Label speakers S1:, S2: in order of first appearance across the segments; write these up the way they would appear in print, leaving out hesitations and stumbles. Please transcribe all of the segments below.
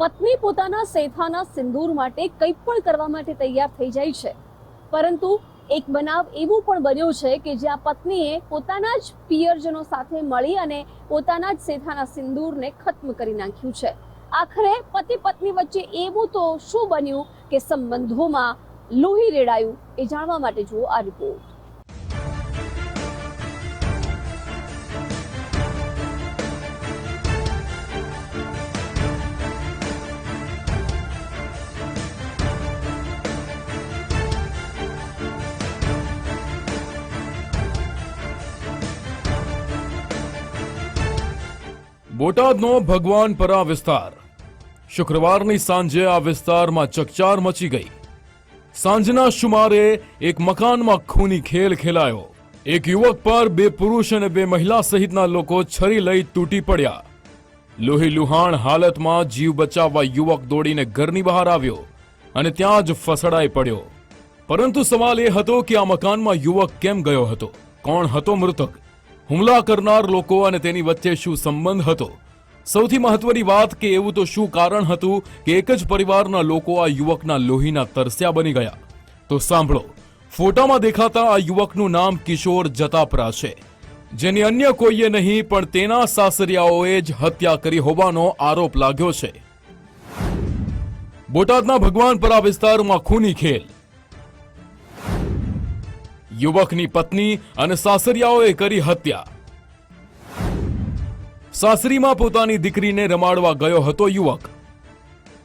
S1: પત્ની પોતાના સેથાના સિંદૂર માટે કંઈ પણ કરવા માટે તૈયાર થઈ જાય છે, પરંતુ એક બનાવ એવું પણ બન્યો છે કે જ્યાં પત્નીએ પોતાના જ પિયરજનો સાથે મળી અને પોતાના જ સેથાના સિંદૂરને ખત્મ કરી નાખ્યું છે। આખરે પતિ પત્ની વચ્ચે એવું તો શું બન્યું કે સંબંધોમાં લોહી રેડાયું, એ જાણવા માટે જુઓ આ રિપોર્ટ।
S2: બોટાદનો ભગવાનપરા વિસ્તાર। શુક્રવારની સાંજે આ વિસ્તારમાં ચકચાર મચી ગઈ। સાંજના સુમારે એક મકાનમાં ખૂની ખેલ ખેલાયો। એક યુવક પર બે પુરુષ અને બે મહિલા સહિતના લોકો છરી લઈ તૂટી પડ્યા। લોહી લુહાણ હાલતમાં જીવ બચાવવા યુવક દોડીને ઘરની બહાર આવ્યો અને ત્યાં જ ફસડાઈ પડ્યો। પરંતુ સવાલ એ હતો કે આ મકાનમાં યુવક કેમ ગયો હતો? કોણ હતો મૃતક? હુમલા કરનાર લોકો અને તેની વચ્ચે શું સંબંધ હતો? સૌથી મહત્વની વાત કે એવું તો શું કારણ હતું કે એક જ પરિવારના લોકો આ યુવકના લોહીના તરસ્યા બની ગયા? તો સાંભળો, ફોટામાં દેખાતા આ યુવકનું નામ કિશોર જતાપરા છે, જેની અન્ય કોઈએ નહીં પણ તેના સાસરિયાઓએ જ હત્યા કરી હોવાનો આરોપ લાગ્યો છે। બોટાદના ભગવાનપરા વિસ્તારમાં ખૂની ખેલ। યુવકની પત્ની અને સાસરિયાઓએ કરી હત્યા। સાસરીમાં પોતાની દીકરીને રમાડવા ગયો હતો યુવક।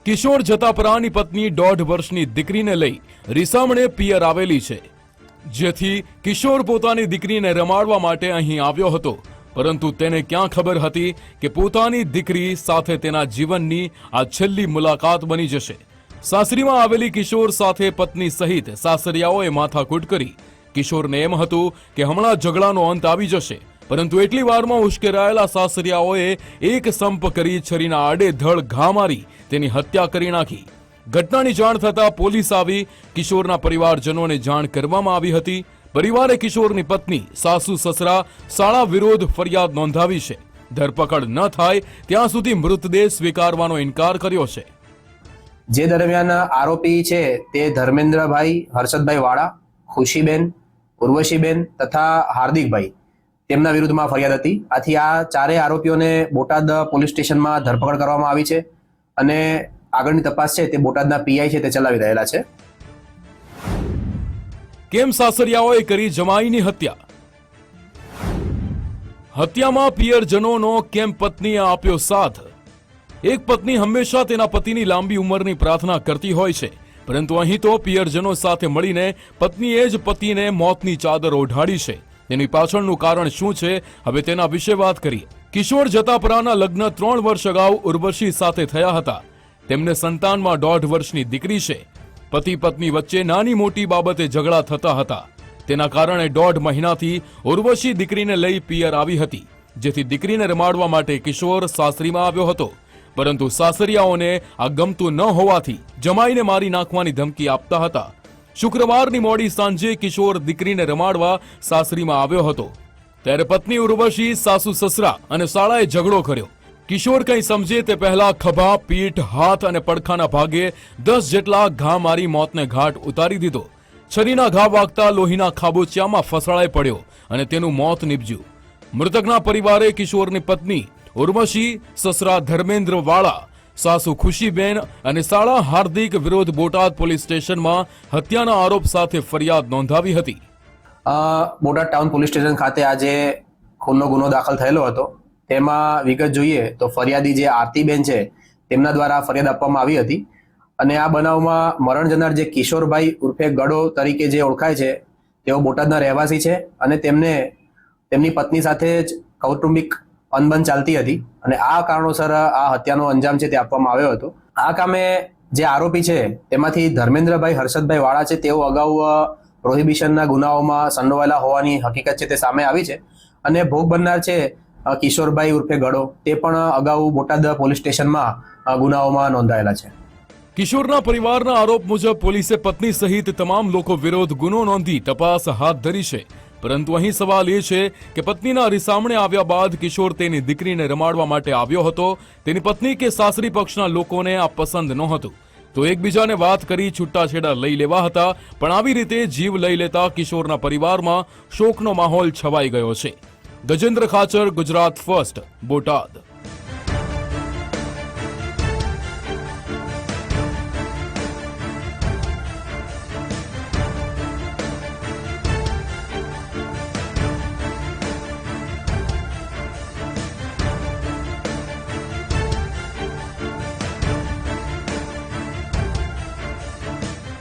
S2: કિશોર જતાપરાની પત્ની 1.5 વર્ષની દીકરીને લઈ રીસામણે પિયર આવેલી છે, જેથી કિશોર પોતાની દીકરીને રમાડવા માટે અહીં આવ્યો હતો। પરંતુ તેને ક્યાં ખબર હતી કે પોતાની દીકરી સાથે તેના જીવનની આ છેલ્લી મુલાકાત બની જશે। સાસરીમાં આવેલી કિશોર સાથે પત્ની સહિત સાસરિયાઓએ માથાકૂટ કરી। કિશોરને એમ હતું કે હમણાં ઝઘડાનો અંત આવી જશે, પરંતુ એટલી વારમાં ઉશ્કેરાયેલા સાસરિયાઓએ એક સંપ કરી છરીના આડેધડ ઘા મારી તેની હત્યા કરી નાખી। ઘટનાની જાણ થતાં પોલીસ આવી કિશોરના પરિવારજનોને જાણ કરવામાં આવી હતી। પરિવારે કિશોરની પત્ની, સાસુ સસરા, સાળા વિરુદ્ધ ફરિયાદ નોંધાવી છે। ધરપકડ ન થાય ત્યાં સુધી મૃતદેહ સ્વીકારવાનો ઇનકાર કર્યો છે।
S3: જે દરમિયાન આરોપી છે તે ધર્મેન્દ્રભાઈ હર્ષદભાઈ વાળા, ખુશીબેન, ઉર્વશીબેન તથા હાર્દિકભાઈ, તેમના વિરુદ્ધમાં ફરિયાદ હતી। આથી આ ચારેય આરોપીઓને બોટાદ પોલીસ સ્ટેશનમાં ધરપકડ કરવામાં આવી છે અને આગળની તપાસ છે તે બોટાદના પીઆઈ છે તે ચલાવી રહેલા છે।
S2: કેમ સાસરિયાઓએ કરી જમાઈની હત્યા? હત્યામાં પિયરજનોનો કેમ પત્નીએ આપ્યો સાથ? એક પત્ની હંમેશા તેના પતિની લાંબી ઉંમરની પ્રાર્થના કરતી હોય છે, પરંતુ અહીં તો પિયરજનો સાથે મળીને પત્નીએ જ પતિને મોતની ચાદર ઓઢાડી છે। તેની પાછળનું કારણ શું છે? હવે તેના વિશે વાત કરીએ। કિશોર જતાપરાના લગ્ન 3 વર્ષ અગાઉ ઉર્વશી સાથે થયા હતા। તેમને સંતાનમાં 1.5 વર્ષની દીકરી છે। પતિ પત્ની વચ્ચે નાની મોટી બાબતે ઝઘડા થતા હતા। તેના કારણે 1.5 મહિનાથી ઉર્વશી દીકરીને લઈ પિયર આવી હતી, જેથી દીકરીને રમાડવા માટે કિશોર સાસરીમાં આવ્યો હતો। પરંતુ સાસરિયાઓને આ ગમતું ન હોવાથી જમાઈને મારી નાખવાની ધમકી આપતા હતા। શુક્રવારની મોડી સાંજે કિશોર દીકરીને રમાડવા સાસરીમાં આવ્યો હતો, ત્યારે પત્ની ઉર્વશી, સાસુ સસરા અને સાળાએ ઝઘડો કર્યો। કિશોર કંઈ સમજે તે પહેલા ખભા, પીઠ, હાથ અને પડખાના ભાગે 10 જેટલા ઘા મારી મોતને ઘાટ ઉતારી દીધો। છરીના ઘા વાગતા લોહીના ખાબોચિયામાં ફસડાઈ પડ્યો અને તેનું મોત નીપજ્યું। મૃતકના પરિવારે કિશોરની પત્ની ઉર્વશી, સસરા ધર્મેન્દ્ર વાળા, સાસુ ખુશીબેન અને સાળા હાર્દિક વિરુદ્ધ બોટાદ પોલીસ સ્ટેશનમાં હત્યાના આરોપ સાથે ફરિયાદ નોંધાવી હતી।
S3: બોટાદ ટાઉન પોલીસ સ્ટેશન ખાતે આજે ખૂનનો ગુનો દાખલ થયેલો હતો। તેમાં વિગત જોઈએ તો ફરિયાદી જે આરતીબેન છે તેમના દ્વારા ફરિયાદ આપવામાં આવી હતી અને આ બનાવમાં મરણ જનાર જે કિશોરભાઈ ઉર્ફે ગડો તરીકે જે ઓળખાય છે તેઓ બોટાદના રહેવાસી છે અને તેમની પત્ની સાથે જ કૌટુંબિક અનબન ચાલતી હતી અને આ કારણોસર આ હત્યાનો અંજામ છે તે આપવામાં આવ્યો હતો। આ કામે જે આરોપી છે તેમાંથી ધર્મેન્દ્રભાઈ હર્ષદભાઈ વાળા છે તેઓ અગાઉ પ્રોહિબિશનના ગુનાઓમાં સંડોવાયેલા હોવાની હકીકત છે તે સામે આવી છે અને ભોગ બનનાર છે કિશોરભાઈ ઉર્ફે ગડો તે પણ અગાઉ બોટાદ પોલીસ સ્ટેશનમાં ગુનાઓમાં નોંધાયેલા છે।
S2: કિશોરના પરિવારના આરોપ મુજબ પોલીસે પત્ની સહિત તમામ લોકો વિરુદ્ધ ગુનો નોંધી તપાસ હાથ ધરી છે, પરંતુ અહીં સવાલ એ છે કે પત્નીના રિસામણે આવ્યા બાદ કિશોર તેની દીકરીને રમાડવા માટે આવ્યો હતો. તેની પત્ની કે સાસરી પક્ષના લોકોને આ પસંદ નહોતું, તો એકબીજાને વાત કરી છૂટાછેડા લઈ લેવા હતા. પણ આવી રીતે જીવ લઈ લેતા કિશોરના પરિવારમાં શોકનો માહોલ છવાઈ ગયો છે. ગજેન્દ્ર ખાચર, ગુજરાત ફર્સ્ટ, બોટાદ.